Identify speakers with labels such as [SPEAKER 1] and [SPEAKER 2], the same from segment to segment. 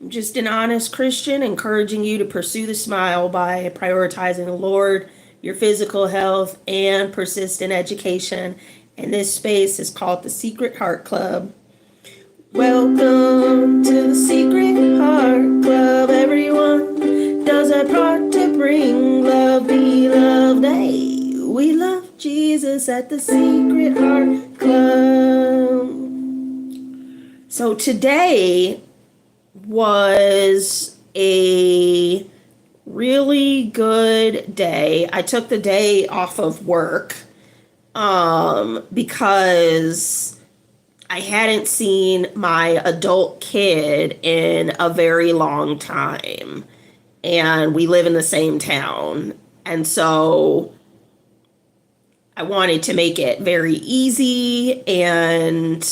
[SPEAKER 1] I'm just an honest Christian encouraging you to pursue the smile by prioritizing the Lord, your physical health, and persistent education. And this space is called the Secret Heart Club. Welcome to the Secret Heart Club, everyone. Does our part to bring love, be loved. Hey, we love Jesus at the Secret Heart Club. So today was a really good day. I took the day off of work because I hadn't seen my adult kid in a very long time. And we live in the same town. And so I wanted to make it very easy. And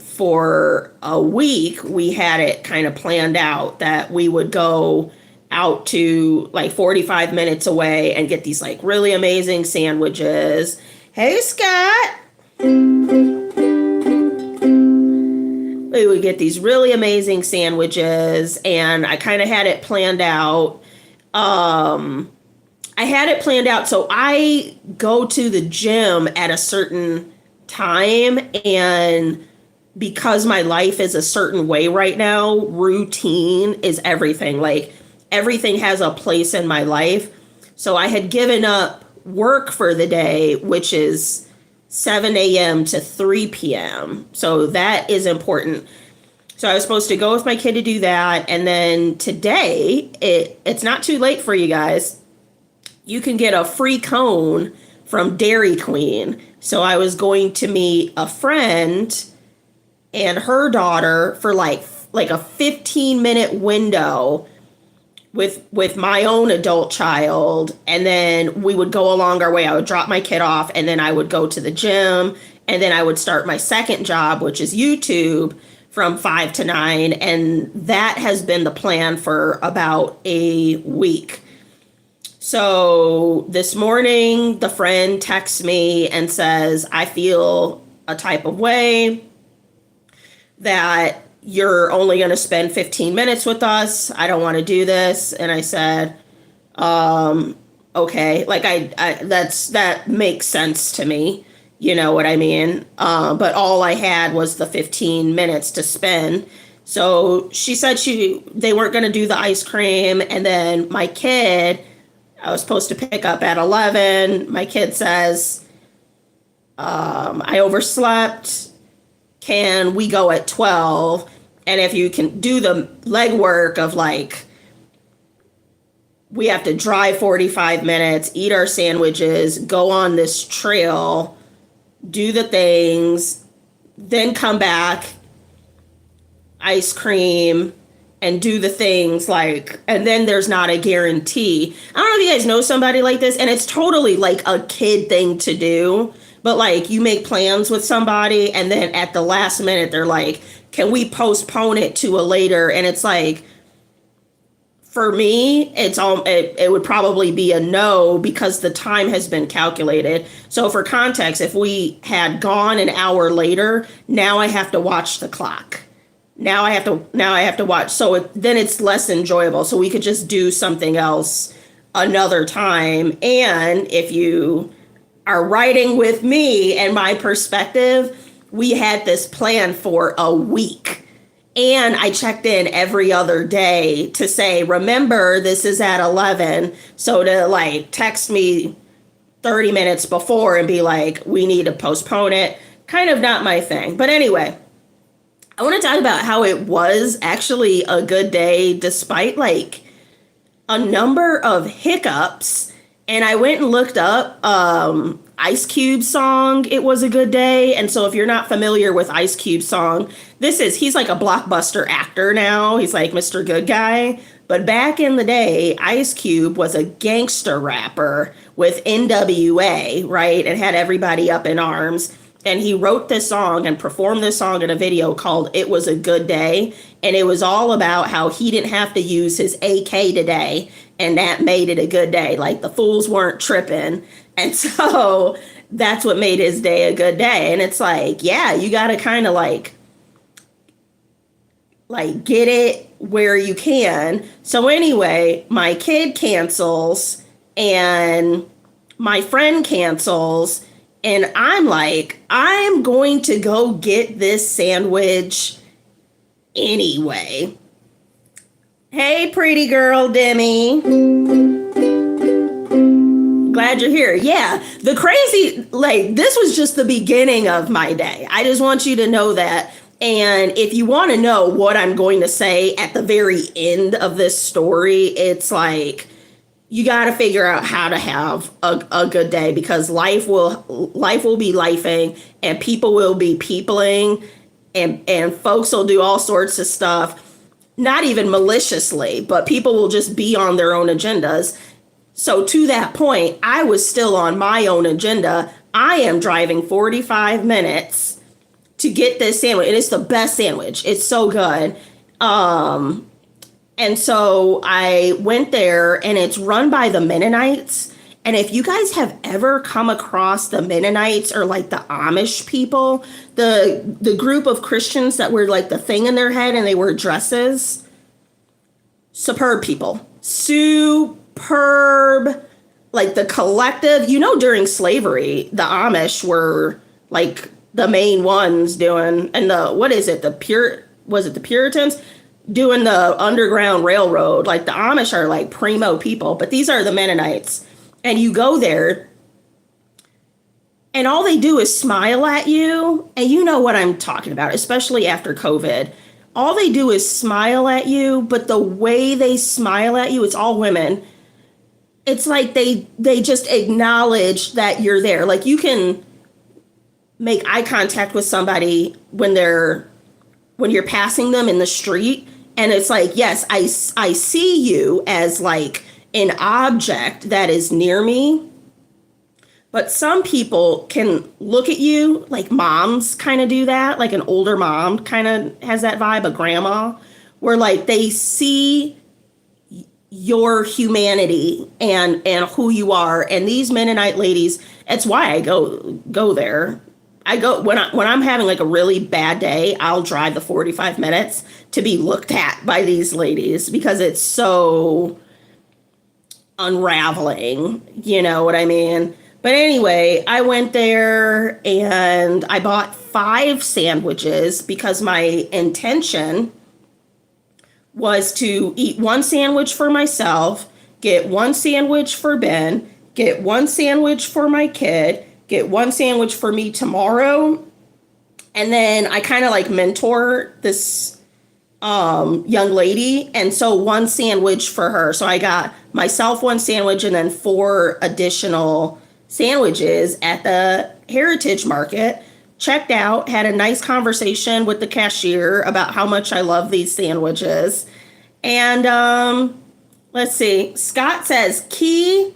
[SPEAKER 1] for a week, we had it kind of planned out that we would go out to like 45 minutes away and get these like really amazing sandwiches. Hey, Scott. We would get these really amazing sandwiches, and I kind of had it planned out. I had it planned out so I go to the gym at a certain time, and because my life is a certain way right now, routine is everything. Like everything has a place in my life. So I had given up work for the day, which is 7 a.m. to 3 p.m. So that is important. So I was supposed to go with my kid to do that. And then today, it's not too late for you guys. You can get a free cone from Dairy Queen. So I was going to meet a friend and her daughter for like a 15-minute window with my own adult child, and then we would go along our way. I would drop my kid off, and then I would go to the gym, and then I would start my second job, which is YouTube, from 5 to 9, and that has been the plan for about a week. So this morning, the friend texts me and says, I feel a type of way that you're only going to spend 15 minutes with us. I don't want to do this. And I said, okay, like that makes sense to me. You know what I mean? But all I had was the 15 minutes to spend. So she said they weren't going to do the ice cream. And then my kid, I was supposed to pick up at 11. My kid says, I overslept. Can we go at 12? And if you can do the legwork of like, we have to drive 45 minutes, eat our sandwiches, go on this trail, do the things, then come back, ice cream, and do the things like, and then there's not a guarantee. I don't know if you guys know somebody like this, and it's totally like a kid thing to do, but like you make plans with somebody and then at the last minute they're like, can we postpone it to a later? And it's like, for me, it would probably be a no because the time has been calculated. So for context, if we had gone an hour later, now I have to watch the clock. Now I have to watch. So then it's less enjoyable. So we could just do something else another time. And if you are riding with me and my perspective, we had this plan for a week. And I checked in every other day to say, remember, this is at 11. So to like text me 30 minutes before and be like, we need to postpone it, kind of not my thing. But anyway, I want to talk about how it was actually a good day despite like a number of hiccups. And I went and looked up Ice Cube's song, It Was a Good Day. And so if you're not familiar with Ice Cube's song, he's like a blockbuster actor now. He's like Mr. Good Guy. But back in the day, Ice Cube was a gangster rapper with NWA, right? And had everybody up in arms. And he wrote this song and performed this song in a video called It Was a Good Day. And it was all about how he didn't have to use his AK today. And that made it a good day. Like the fools weren't tripping. And so that's what made his day a good day. And it's like, yeah, you got to kind of like like get it where you can. So anyway, my kid cancels and my friend cancels, and I'm like, I'm going to go get this sandwich anyway. Hey, pretty girl, Demi. Glad you're here. Yeah, the crazy, like, this was just the beginning of my day. I just want you to know that. And if you want to know what I'm going to say at the very end of this story, it's like, you got to figure out how to have a good day, because life will be lifing, and people will be peopling, and folks will do all sorts of stuff, not even maliciously, but people will just be on their own agendas. So to that point, I was still on my own agenda. I am driving 45 minutes to get this sandwich. And it's the best sandwich. It's so good. And so I went there, and it's run by the Mennonites. And if you guys have ever come across the Mennonites, or like the Amish people, the group of Christians that wear like the thing in their head and they wear dresses, superb people. Superb. Like the collective, during slavery, the Amish were like the main ones doing, and was it the Puritans doing the Underground Railroad? Like the Amish are like primo people, but these are the Mennonites. And you go there, and all they do is smile at you. And you know what I'm talking about, especially after COVID. All they do is smile at you, but the way they smile at you, it's all women. It's like they just acknowledge that you're there. Like you can make eye contact with somebody when you're passing them in the street, and it's like, yes, I see you as like an object that is near me. But some people can look at you, like moms kind of do that, like an older mom kind of has that vibe, a grandma, where like they see your humanity and who you are. And these Mennonite ladies, that's why I go there. I go when I'm having like a really bad day, I'll drive the 45 minutes to be looked at by these ladies, because it's so unraveling, you know what I mean? But anyway, I went there and I bought 5 sandwiches, because my intention was to eat 1 sandwich for myself, get 1 sandwich for Ben, get 1 sandwich for my kid, get 1 sandwich for me tomorrow. And then I kind of like mentor this young lady, and so 1 sandwich for her. So I got myself 1 sandwich and then 4 additional sandwiches at the Heritage Market. Checked out, had a nice conversation with the cashier about how much I love these sandwiches. And let's see, Scott says, Key,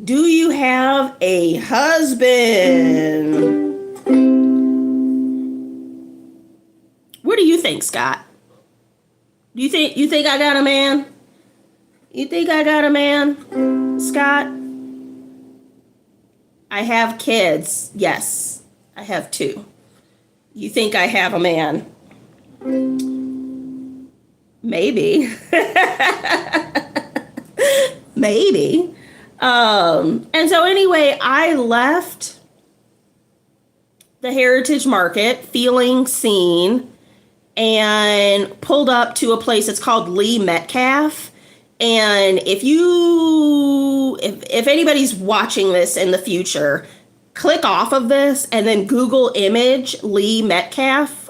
[SPEAKER 1] do you have a husband? What do you think, Scott? You think I got a man? You think I got a man, Scott? I have kids. Yes, I have 2. You think I have a man? Maybe. Maybe. And so anyway, I left the Heritage Market feeling seen, and pulled up to a place that's called Lee Metcalf. And if anybody's watching this in the future, click off of this and then Google image Lee Metcalf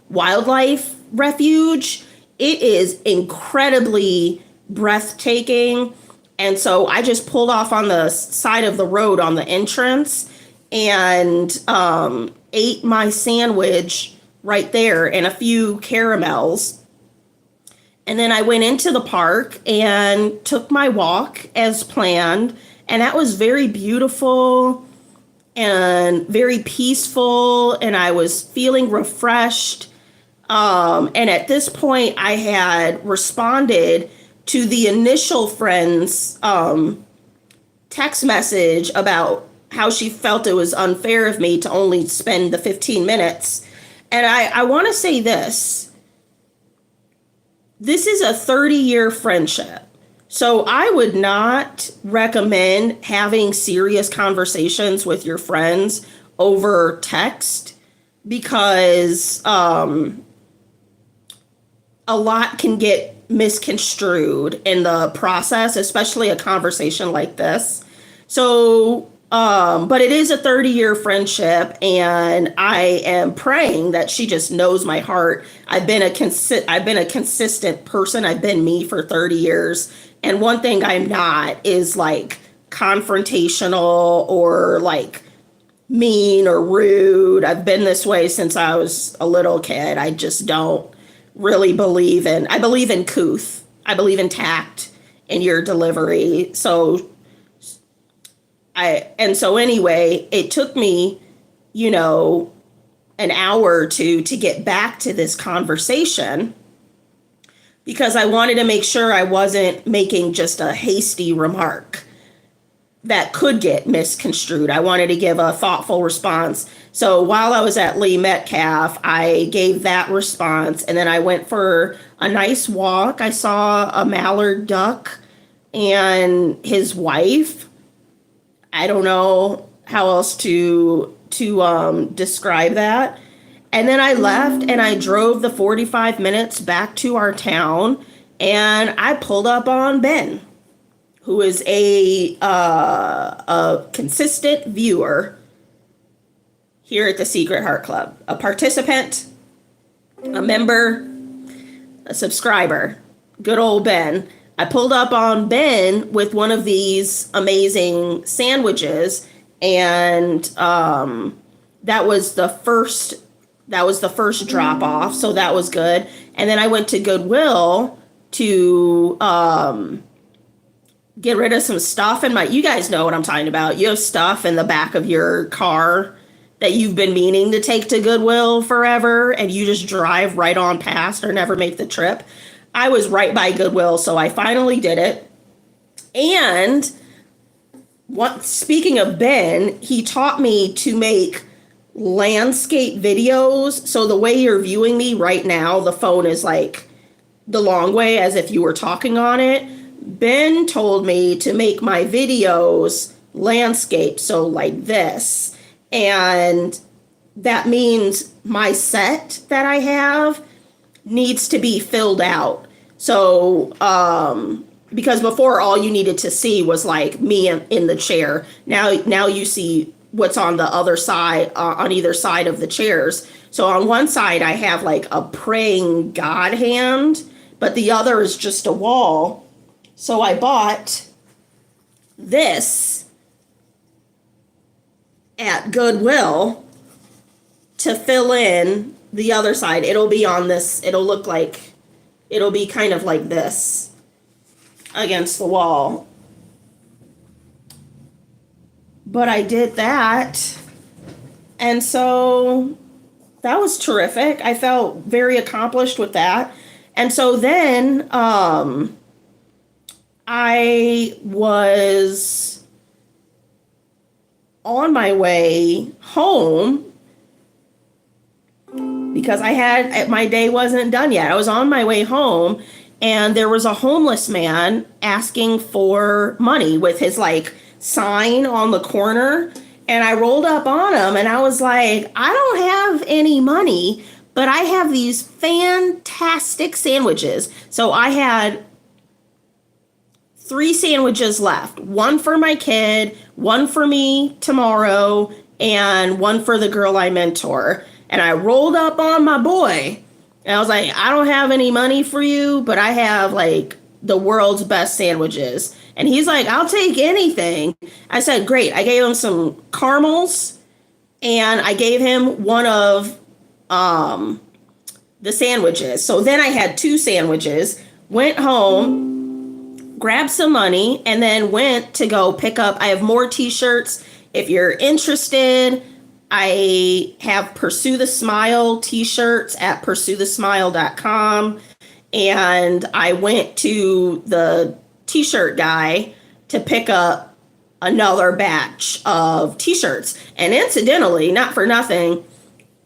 [SPEAKER 1] Wildlife Refuge. It is incredibly breathtaking. And so I just pulled off on the side of the road on the entrance and ate my sandwich right there and a few caramels. And then I went into the park and took my walk as planned. And that was very beautiful and very peaceful. And I was feeling refreshed. And at this point, I had responded to the initial friend's text message about how she felt it was unfair of me to only spend the 15 minutes. And I want to say this. this is a 30-year friendship. So I would not recommend having serious conversations with your friends over text because a lot can get misconstrued in the process, especially a conversation like this. So, but it is a 30-year friendship, and I am praying that she just knows my heart. I've been a consistent person. I've been me for 30 years. And one thing I'm not is like confrontational or like mean or rude. I've been this way since I was a little kid. I just don't really I believe in couth. I believe in tact in your delivery. So anyway, it took me, an hour or two to get back to this conversation because I wanted to make sure I wasn't making just a hasty remark that could get misconstrued. I wanted to give a thoughtful response. So while I was at Lee Metcalf, I gave that response, and then I went for a nice walk. I saw a mallard duck and his wife. I don't know how else to describe that. And then I left and I drove the 45 minutes back to our town, and I pulled up on Ben, who is a consistent viewer here at the Secret Heart Club, a participant, a member, a subscriber. Good old Ben. I pulled up on Ben with one of these amazing sandwiches, and that was the first drop off, so that was good. And then I went to Goodwill to get rid of some stuff in you guys know what I'm talking about. You have stuff in the back of your car that you've been meaning to take to Goodwill forever, and you just drive right on past or never make the trip. I was right by Goodwill, so I finally did it. And speaking of Ben, he taught me to make landscape videos. So the way you're viewing me right now, the phone is like the long way as if you were talking on it. Ben told me to make my videos landscape, so like this. And that means my set that I have needs to be filled out. So, because before all you needed to see was like me in the chair. Now you see what's on the other side, on either side of the chairs. So on one side I have like a praying God hand, but the other is just a wall. So I bought this at Goodwill to fill in the other side. It'll be on this, it'll be kind of like this against the wall. But I did that, and so that was terrific. I felt very accomplished with that. And so then I was on my way home because my day wasn't done yet. I was on my way home, and there was a homeless man asking for money with his like sign on the corner. And I rolled up on him and I was like, I don't have any money, but I have these fantastic sandwiches. So I had 3 sandwiches left, one for my kid, one for me tomorrow, and one for the girl I mentor. And I rolled up on my boy and I was like, I don't have any money for you, but I have like the world's best sandwiches. And he's like, I'll take anything. I said, great. I gave him some caramels, and I gave him one of the sandwiches. So then I had 2 sandwiches, went home, grabbed some money, and then went to go pick up. I have more t-shirts. If you're interested, I have Pursue the Smile t-shirts at PursueTheSmile.com. And I went to the t-shirt guy to pick up another batch of t-shirts. And incidentally, not for nothing,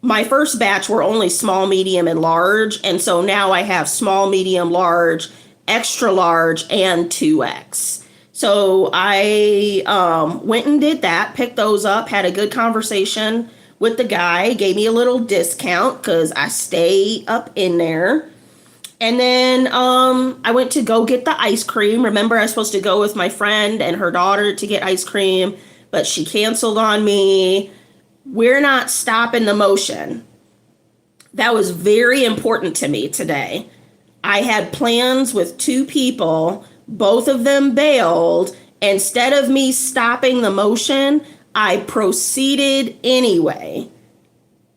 [SPEAKER 1] my first batch were only small, medium, and large. And so now I have small, medium, large, extra large, and 2X. So I went and did that, picked those up, had a good conversation with the guy, gave me a little discount because I stay up in there. And then I went to go get the ice cream. Remember, I was supposed to go with my friend and her daughter to get ice cream, but she canceled on me. We're not stopping the motion. That was very important to me today. I had plans with two people, both of them bailed. Instead of me stopping the motion, I proceeded anyway.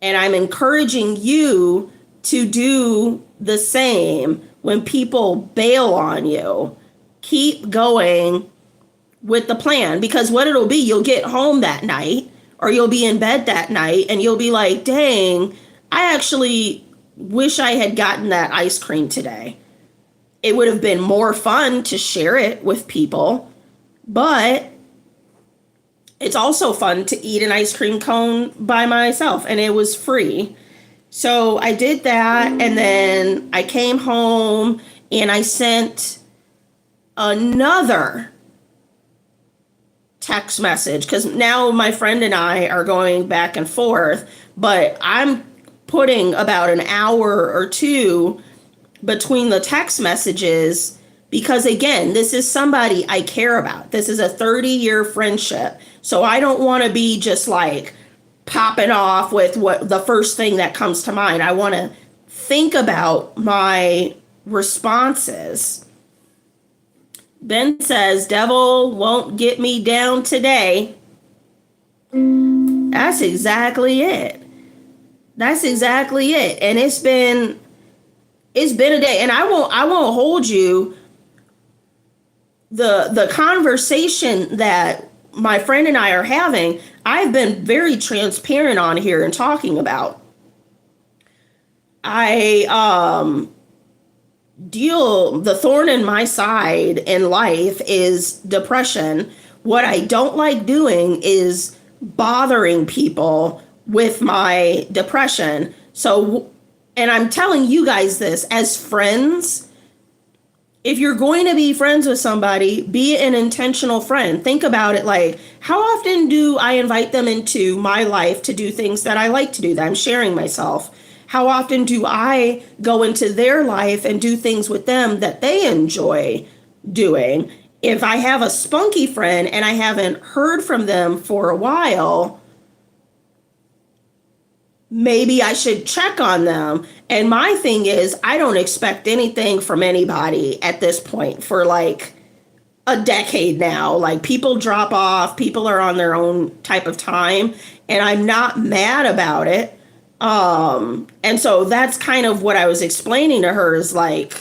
[SPEAKER 1] And I'm encouraging you to do the same when people bail on you. Keep going with the plan, because what it'll be, you'll get home that night or you'll be in bed that night and you'll be like, dang, I actually wish I had gotten that ice cream today. It would have been more fun to share it with people, but it's also fun to eat an ice cream cone by myself, and it was free. So I did that, and then I came home and I sent another text message, because now my friend and I are going back and forth, but I'm putting about an hour or two between the text messages, because again, this is somebody I care about. This is a 30-year friendship. So I don't want to be just like popping off with what the first thing that comes to mind. I want to think about my responses. Ben says, devil won't get me down today. That's exactly it. That's exactly it. And it's been a day, and I won't hold you. The conversation that my friend and I are having, I've been very transparent on here and talking about. The thorn in my side in life is depression. What I don't like doing is bothering people with my depression. So, and I'm telling you guys this as friends, if you're going to be friends with somebody, be an intentional friend. Think about it like, how often do I invite them into my life to do things that I like to do, that I'm sharing myself? How often do I go into their life and do things with them that they enjoy doing? If I have a spunky friend and I haven't heard from them for a while, maybe I should check on them. And my thing is, I don't expect anything from anybody at this point for like a decade now. Like, people drop off, people are on their own type of time, and I'm not mad about it. And so that's kind of what I was explaining to her, is like,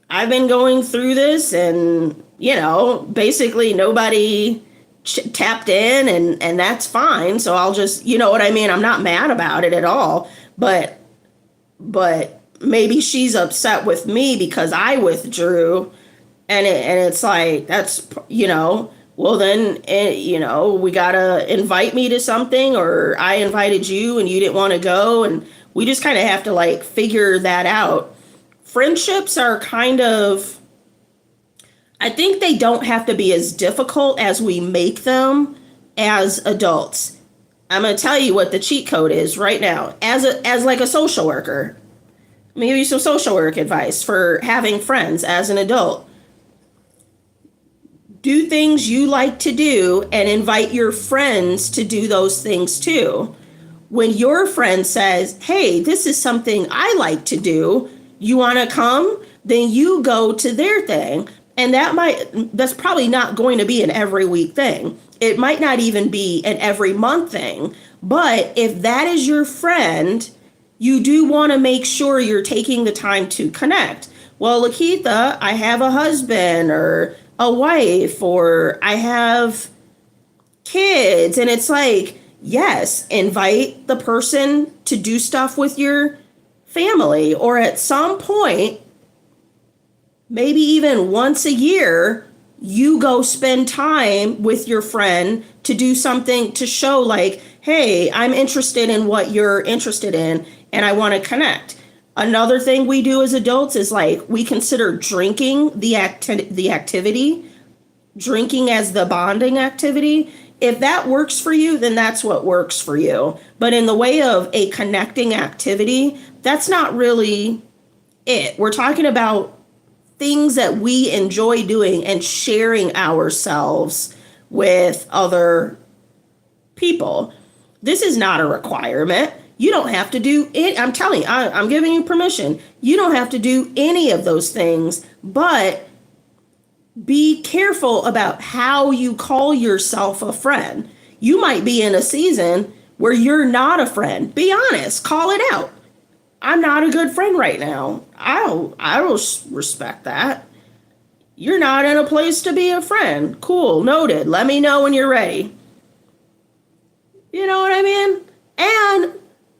[SPEAKER 1] I've been going through this, and, you know, basically nobody tapped in, and that's fine. So I'll just, you know what I mean? I'm not mad about it at all, but maybe she's upset with me because I withdrew, and it's like, that's, you know, well then, you know, we gotta invite me to something, or I invited you and you didn't want to go, and we just kind of have to like figure that out. Friendships are kind of, I think they don't have to be as difficult as we make them as adults. I'm going to tell you what the cheat code is right now. As like a social worker, let me give you some social work advice for having friends as an adult. Do things you like to do and invite your friends to do those things too. When your friend says, hey, this is something I like to do, you want to come? Then you go to their thing. And that's probably not going to be an every week thing. It might not even be an every month thing. But if that is your friend, you do want to make sure you're taking the time to connect. Well, Lakeitha, I have a husband or a wife, or I have kids. And it's like, yes, invite the person to do stuff with your family, or at some point, maybe even once a year, you go spend time with your friend to do something to show like, hey, I'm interested in what you're interested in and I want to connect. Another thing we do as adults is like we consider drinking the activity, drinking as the bonding activity. If that works for you, then that's what works for you. But in the way of a connecting activity, that's not really it. We're talking about things that we enjoy doing and sharing ourselves with other people. This is not a requirement. You don't have to do it. I'm telling you, I'm giving you permission. You don't have to do any of those things, but be careful about how you call yourself a friend. You might be in a season where you're not a friend. Be honest, call it out. I'm not a good friend right now. I will respect that. You're not in a place to be a friend. Cool, noted. Let me know when you're ready. You know what I mean? And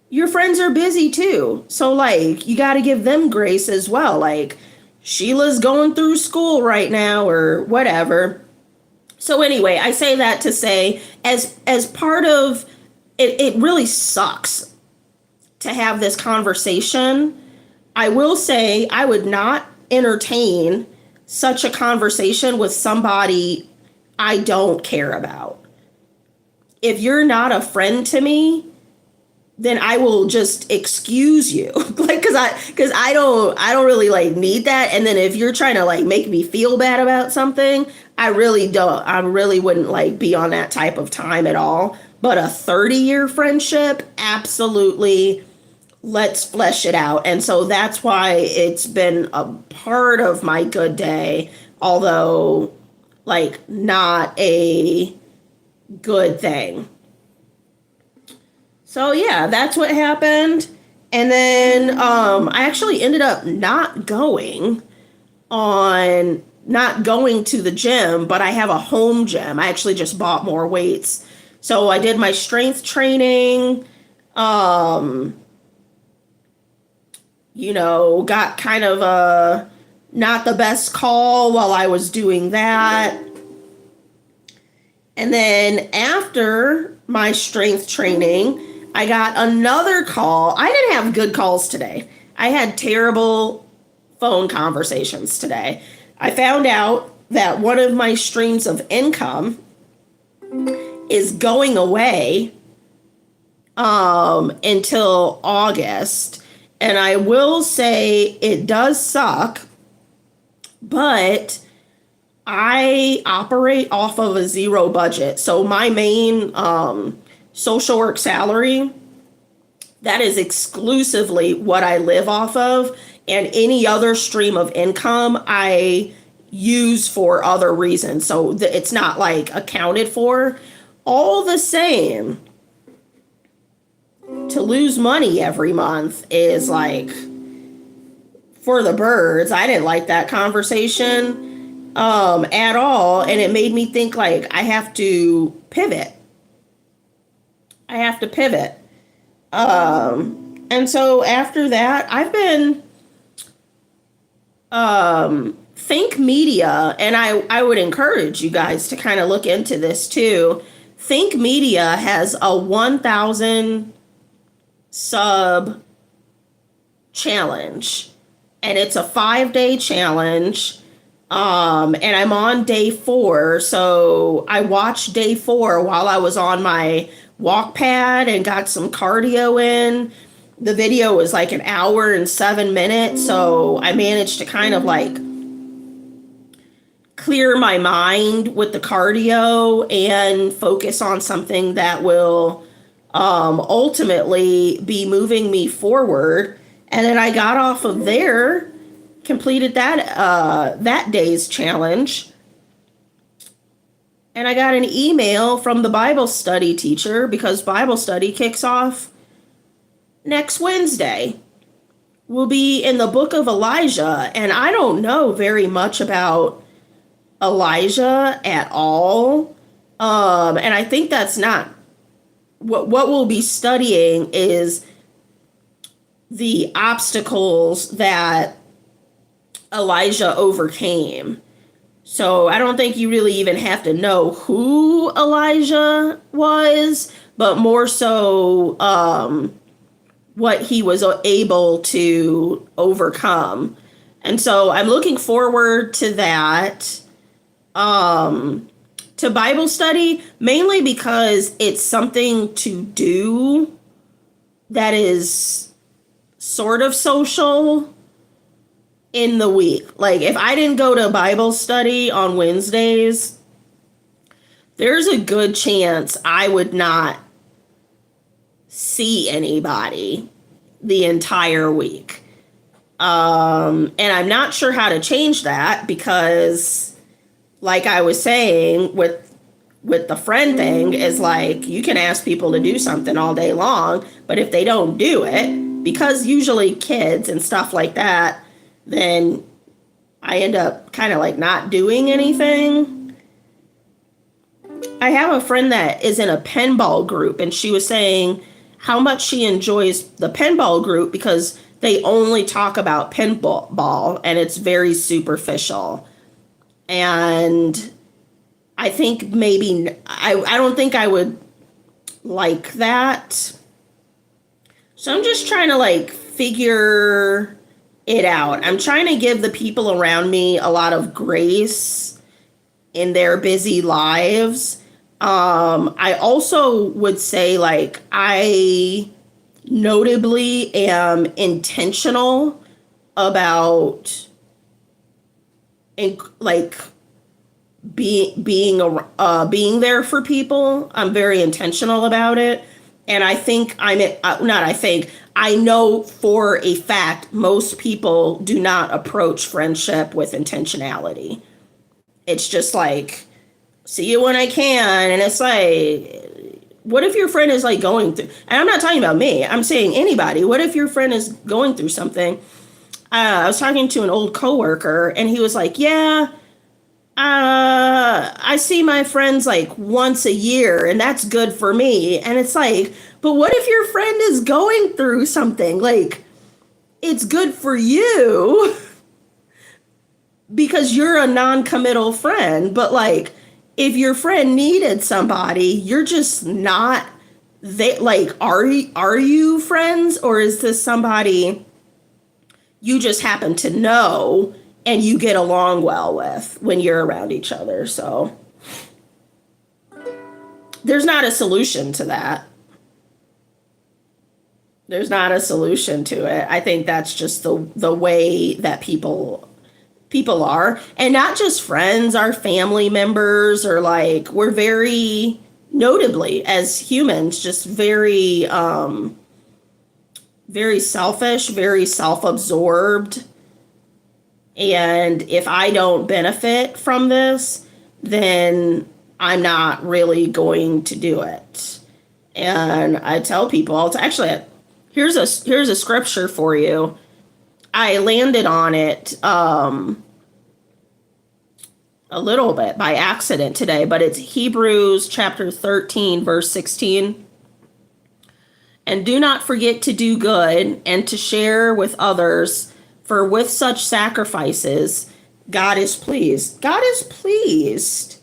[SPEAKER 1] your friends are busy too. So like, you got to give them grace as well. Like, Sheila's going through school right now or whatever. So anyway, I say that to say as part of it really sucks to have this conversation. I will say I would not entertain such a conversation with somebody I don't care about. If you're not a friend to me, then I will just excuse you. Like, cause I don't really like need that. And then if you're trying to like make me feel bad about something, I really wouldn't like be on that type of time at all. But a 30-year friendship, absolutely, let's flesh it out. And so that's why it's been a part of my good day, although like not a good thing. So yeah, that's what happened. And then I actually ended up not going to the gym, but I have a home gym. I actually just bought more weights. So I did my strength training, got kind of a not the best call while I was doing that. And then after my strength training, I got another call. I didn't have good calls today. I had terrible phone conversations today. I found out that one of my streams of income is going away until August. And I will say it does suck, but I operate off of a zero budget. So my main social work salary, that is exclusively what I live off of. And any other stream of income I use for other reasons. So it's not like accounted for. All the same, to lose money every month is like for the birds. I didn't like that conversation at all. And it made me think like I have to pivot. And so after that, I've been Think Media, and I would encourage you guys to kind of look into this too. Think Media has a 1,000 sub challenge, and it's a 5-day challenge. And I'm on day 4, so I watched day 4 while I was on my walk pad and got some cardio in. The video was like an hour and 7 minutes, so I managed to kind of like clear my mind with the cardio and focus on something that will ultimately be moving me forward. And then I got off of there, completed that day's challenge, and I got an email from the Bible study teacher because Bible study kicks off next Wednesday. We'll be in the book of Elijah, and I don't know very much about Elijah at all. And I think that's not what we'll be studying is the obstacles that Elijah overcame. So I don't think you really even have to know who Elijah was, but more so what he was able to overcome. And so I'm looking forward to that, to Bible study, mainly because it's something to do that is sort of social in the week. Like, if I didn't go to Bible study on Wednesdays, there's a good chance I would not see anybody the entire week. And I'm not sure how to change that because, like I was saying, with the friend thing, is like, you can ask people to do something all day long, but if they don't do it, because usually kids and stuff like that, then I end up kind of like not doing anything. I have a friend that is in a pinball group, and she was saying how much she enjoys the pinball group because they only talk about pinball and it's very superficial. And I think maybe I don't think I would like that. So I'm just trying to like figure it out. I'm trying to give the people around me a lot of grace in their busy lives. I also would say, like, I notably am intentional about being there for people. I'm very intentional about it, and I think I know for a fact most people do not approach friendship with intentionality. It's just like, see you when I can. And it's like, what if your friend is like going through, and I'm not talking about me, I'm saying anybody. What if your friend is going through something? I was talking to an old coworker, and he was like, yeah, I see my friends like once a year, and that's good for me. And it's like, but what if your friend is going through something? Like, it's good for you because you're a non-committal friend, but like, if your friend needed somebody, you're just not they like, are you friends, or is this somebody you just happen to know and you get along well with when you're around each other? So there's not a solution to that. There's not a solution to it. I think that's just the way that people are, and not just friends, our family members, or like, we're very, notably as humans, just very very selfish, very self-absorbed. And if I don't benefit from this, then I'm not really going to do it. And I tell people, here's a scripture for you. I landed on it a little bit by accident today, but it's Hebrews chapter 13, verse 16. And do not forget to do good and to share with others, for with such sacrifices, God is pleased. God is pleased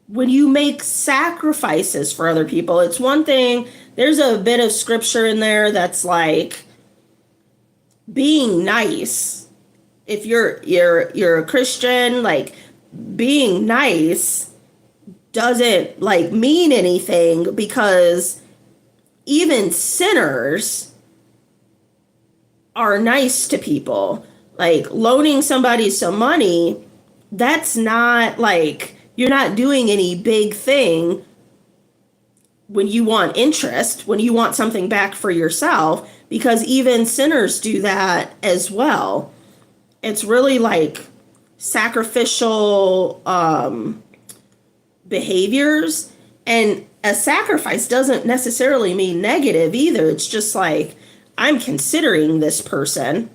[SPEAKER 1] when you make sacrifices for other people. It's one thing, there's a bit of scripture in there that's like, being nice. If you're a Christian, like, being nice doesn't like mean anything, because even sinners are nice to people. Like, loaning somebody some money, that's not like, you're not doing any big thing when you want interest, when you want something back for yourself, because even sinners do that as well. It's really like sacrificial behaviors, and a sacrifice doesn't necessarily mean negative either. It's just like, I'm considering this person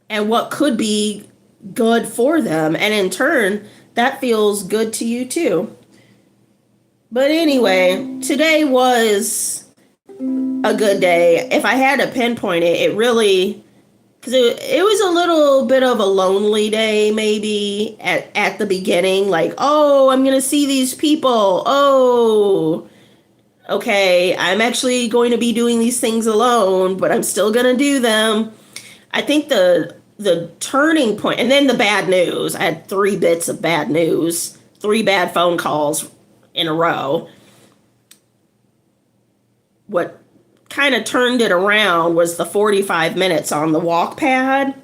[SPEAKER 1] and what could be good for them, and in turn that feels good to you too. But anyway, today was a good day. If I had to pinpoint it, it really because it was a little bit of a lonely day, maybe at the beginning. Like, oh, I'm gonna see these people. Oh, okay, I'm actually going to be doing these things alone, but I'm still gonna do them. I think the turning point, and then the bad news. I had 3 bits of bad news, 3 bad phone calls in a row. What kind of turned it around was the 45 minutes on the walk pad,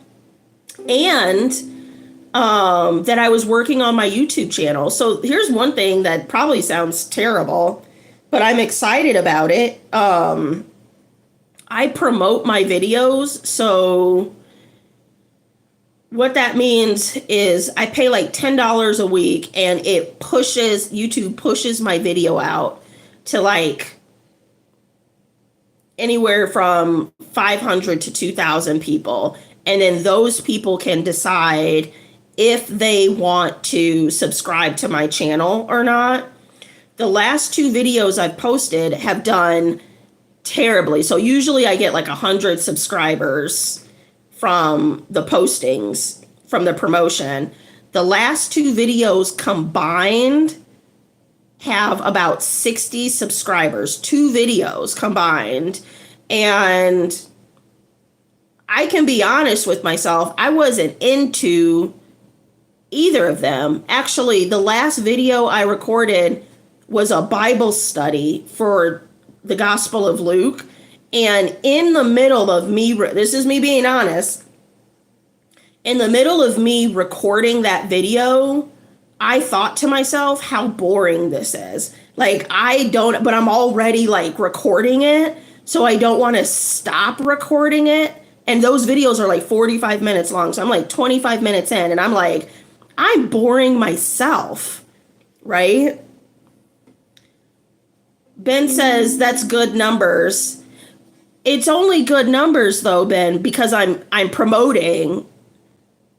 [SPEAKER 1] and that I was working on my YouTube channel. So here's one thing that probably sounds terrible, but I'm excited about it. I promote my videos. So what that means is I pay like $10 a week, and YouTube pushes my video out to like anywhere from 500 to 2,000 people. And then those people can decide if they want to subscribe to my channel or not. The last 2 videos I've posted have done terribly. So usually I get like 100 subscribers from the postings, from the promotion. The last 2 videos combined have about 60 subscribers, 2 videos combined. And I can be honest with myself, I wasn't into either of them. Actually, the last video I recorded was a Bible study for the Gospel of Luke. And in the middle of me, this is me being honest, in the middle of me recording that video, I thought to myself, how boring this is. Like, but I'm already like recording it, so I don't want to stop recording it. And those videos are like 45 minutes long. So I'm like 25 minutes in, and I'm like, I'm boring myself, right? Ben says that's good numbers. It's only good numbers though, Ben, because I'm promoting.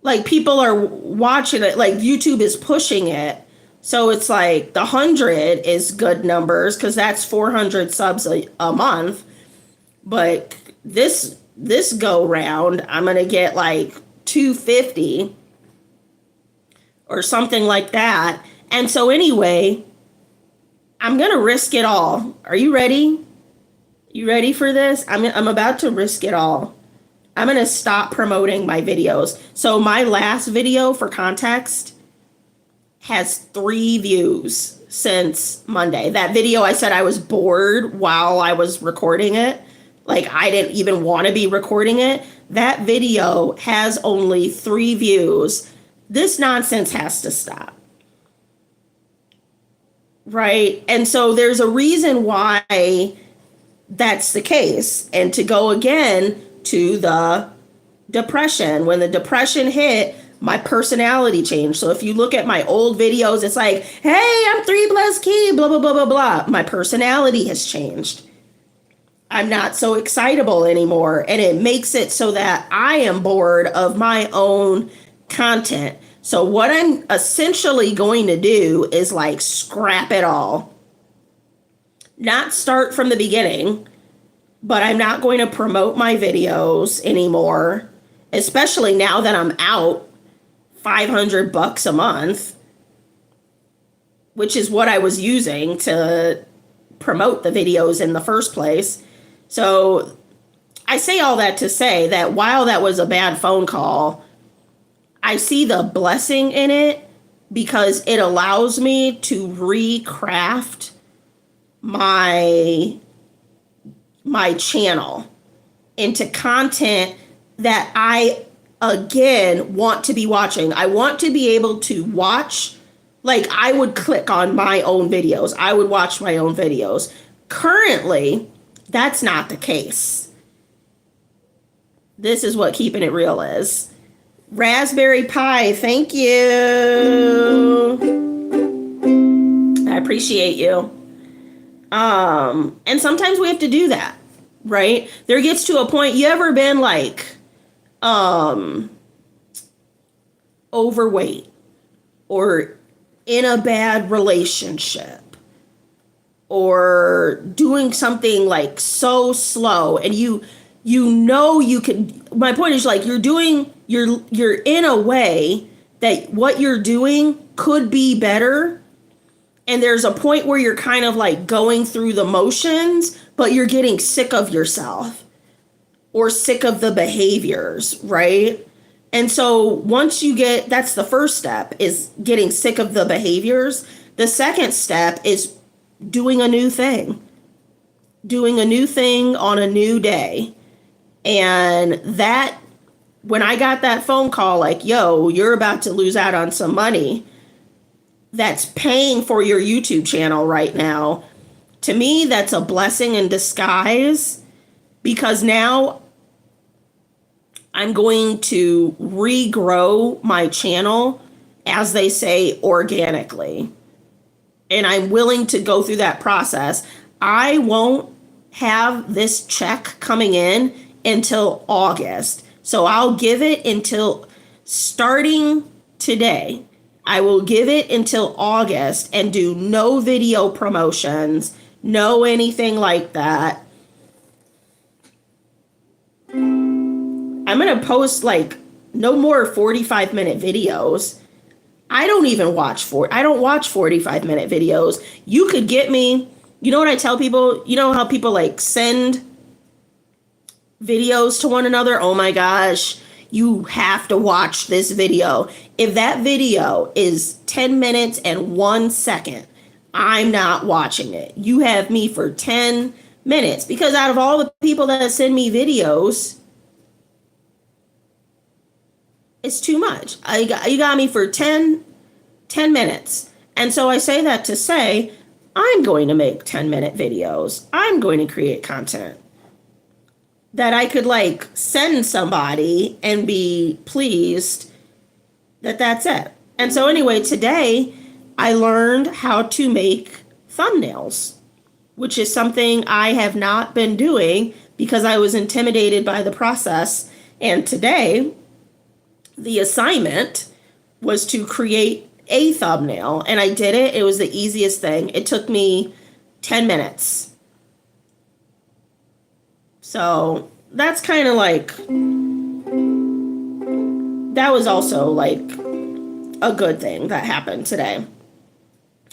[SPEAKER 1] Like, people are watching it, like YouTube is pushing it. So it's like the 100 is good numbers because that's 400 subs a month. But this go round, I'm going to get like 250 or something like that. And so anyway, I'm going to risk it all. Are you ready? You ready for this? I'm about to risk it all. I'm going to stop promoting my videos. So my last video, for context, has 3 views since Monday. That video, I said I was bored while I was recording it. Like, I didn't even want to be recording it. That video has only 3 views. This nonsense has to stop. Right? And so there's a reason why that's the case. And to go again to the depression, when the depression hit, my personality changed. So if you look at my old videos, it's like, hey, I'm ThreePlusKei, blah, blah, blah, blah, blah. My personality has changed. I'm not so excitable anymore. And it makes it so that I am bored of my own content. So what I'm essentially going to do is like scrap it all. Not start from the beginning, but I'm not going to promote my videos anymore, especially now that I'm out $500 a month, which is what I was using to promote the videos in the first place. So I say all that to say that while that was a bad phone call, I see the blessing in it because it allows me to recraft my channel into content that I, again, want to be watching. I want to be able to watch, like, I would click on my own videos. I would watch my own videos. Currently, that's not the case. This is what keeping it real is. Raspberry Pi, thank you. I appreciate you. And sometimes we have to do that, right? There gets to a point, you ever been like, overweight or in a bad relationship or doing something like so slow and you you could, my point is like you're in a way that what you're doing could be better. And there's a point where you're kind of like going through the motions, but you're getting sick of yourself or sick of the behaviors, right? And so once you get, that's the first step, is getting sick of the behaviors. The second step is doing a new thing on a new day. And that, when I got that phone call, like, yo, you're about to lose out on some money that's paying for your YouTube channel right now, to me, that's a blessing in disguise, because now I'm going to regrow my channel, as they say, organically. And I'm willing to go through that process. I won't have this check coming in until August. So I'll give it until, starting today, I will give it until August and do no video promotions, no anything like that. I'm going to post like no more 45-minute videos. I don't watch 45-minute videos. You could get me, you know what I tell people? You know how people like send videos to one another? Oh my gosh, you have to watch this video. If that video is 10 minutes and 1 second, I'm not watching it. You have me for 10 minutes, because out of all the people that send me videos, it's too much. You got me for 10 minutes. And so I say that to say, I'm going to make 10-minute videos. I'm going to create content that I could like send somebody and be pleased that that's it. And so anyway, today I learned how to make thumbnails, which is something I have not been doing because I was intimidated by the process. And today the assignment was to create a thumbnail, and I did it. It was the easiest thing. It took me 10 minutes. So that's kind of like, that was also like a good thing that happened today.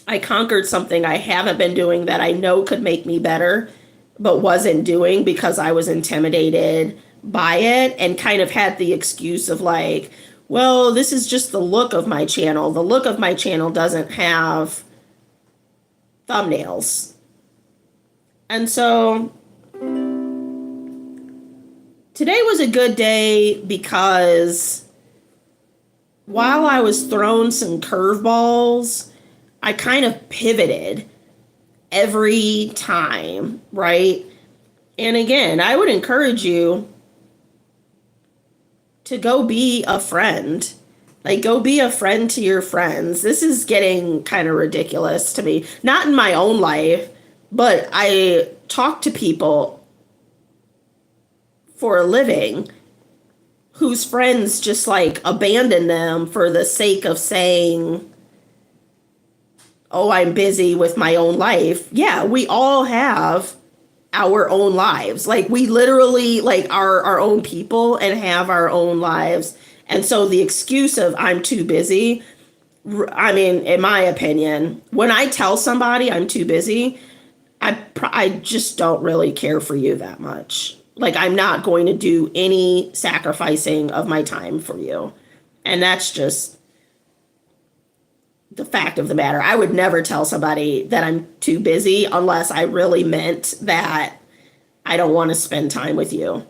[SPEAKER 1] I conquered something I haven't been doing that I know could make me better, but wasn't doing because I was intimidated by it, and kind of had the excuse of like, well, this is just the look of my channel. The look of my channel doesn't have thumbnails. And so today was a good day because while I was throwing some curveballs, I kind of pivoted every time, right? And again, I would encourage you to go be a friend. Like, go be a friend to your friends. This is getting kind of ridiculous to me. Not in my own life, but I talk to people for a living whose friends just like abandon them for the sake of saying, oh, I'm busy with my own life. Yeah, we all have our own lives. Like, we literally like are our own people and have our own lives. And so the excuse of I'm too busy, I mean, in my opinion, when I tell somebody I'm too busy, I just don't really care for you that much. Like, I'm not going to do any sacrificing of my time for you. And that's just the fact of the matter. I would never tell somebody that I'm too busy unless I really meant that I don't want to spend time with you.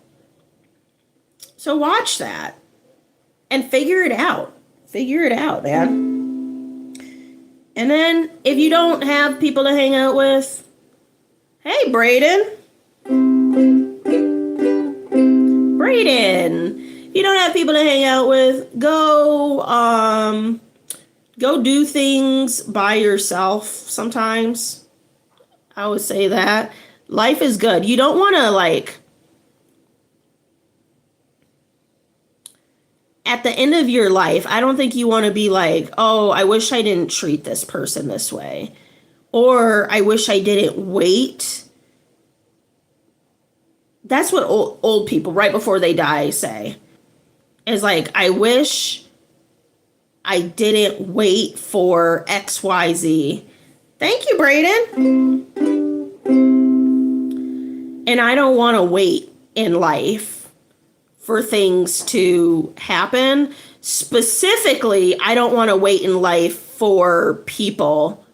[SPEAKER 1] So watch that and figure it out. Figure it out, man. And then if you don't have people to hang out with, hey, Brayden, if you don't have people to hang out with, go do things by yourself sometimes. I would say that. Life is good. You don't want to, like, at the end of your life, I don't think you want to be like, oh, I wish I didn't treat this person this way. Or I wish I didn't wait That's what old people right before they die say. Is like, I wish I didn't wait for XYZ. Thank you, Brayden. And I don't want to wait in life for things to happen. Specifically, I don't want to wait in life for people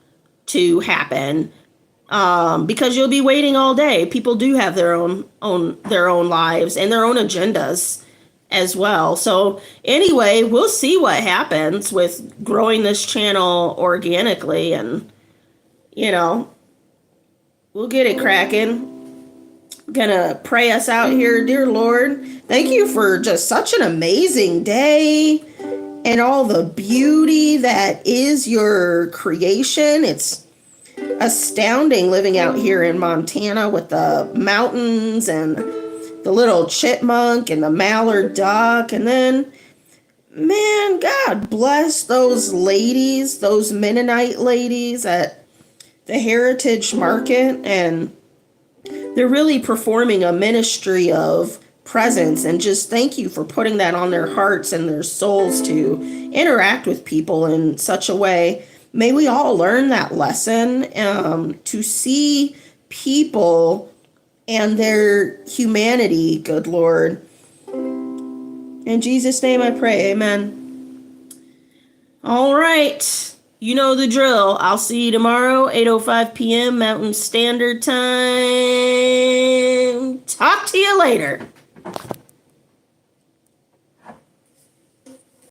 [SPEAKER 1] to happen. Because you'll be waiting all day. People do have their own lives and their own agendas as well. So anyway, we'll see what happens with growing this channel organically, and we'll get it cracking. Gonna pray us out here. Dear Lord, thank you for just such an amazing day and all the beauty that is your creation. It's astounding living out here in Montana with the mountains and the little chipmunk and the mallard duck. And then, man, God bless those ladies, those Mennonite ladies at the Heritage Market. And they're really performing a ministry of presence. And just thank you for putting that on their hearts and their souls to interact with people in such a way. May we all learn that lesson, to see people and their humanity, good Lord. In Jesus' name I pray, amen. All right. You know the drill. I'll see you tomorrow, 8:05 p.m. Mountain Standard Time. Talk to you later.